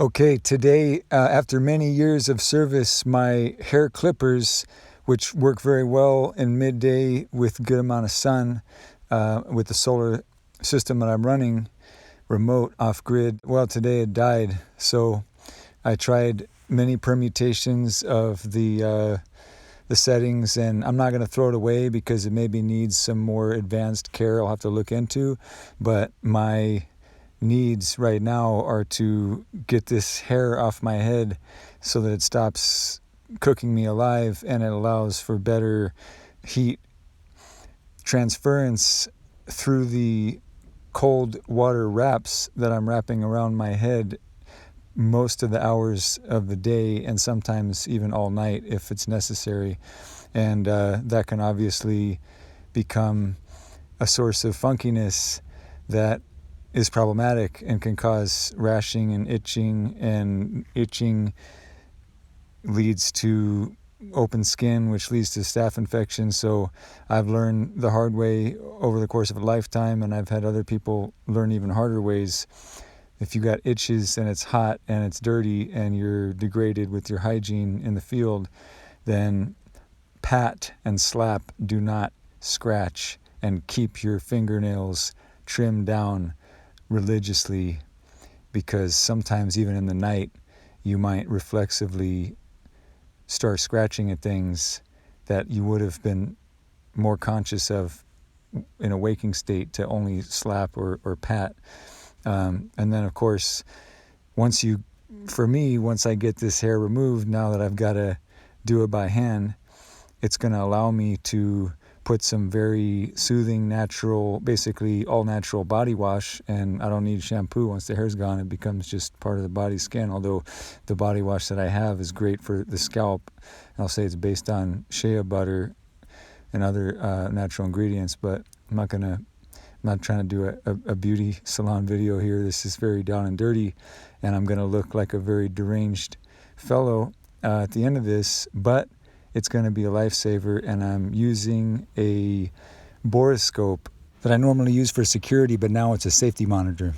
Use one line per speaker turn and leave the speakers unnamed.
Okay, today, after many years of service, my hair clippers, which work very well in midday with a good amount of sun, with the solar system that I'm running, remote, off-grid, well, today it died. So I tried many permutations of the settings, and I'm not going to throw it away because it maybe needs some more advanced care I'll have to look into, but my needs right now are to get this hair off my head so that it stops cooking me alive and it allows for better heat transference through the cold water wraps that I'm wrapping around my head most of the hours of the day, and sometimes even all night if it's necessary. And that can obviously become a source of funkiness that is problematic and can cause rashing and itching leads to open skin, which leads to staph infection. So I've learned the hard way over the course of a lifetime, and I've had other people learn even harder ways. If you got itches and it's hot and it's dirty and you're degraded with your hygiene in the field, then pat and slap, do not scratch, and keep your fingernails trimmed down religiously, because sometimes even in the night you might reflexively start scratching at things that you would have been more conscious of in a waking state to only slap or pat. And then of course, once I get this hair removed, now that I've got to do it by hand, it's going to allow me to put some very soothing, natural, basically all natural body wash, and I don't need shampoo. Once the hair's gone, it becomes just part of the body skin, although the body wash that I have is great for the scalp. I'll say it's based on shea butter and other natural ingredients, but I'm not trying to do a beauty salon video here. This is very down and dirty, and I'm going to look like a very deranged fellow at the end of this, but it's going to be a lifesaver. And I'm using a Borescope that I normally use for security, but now it's a safety monitor.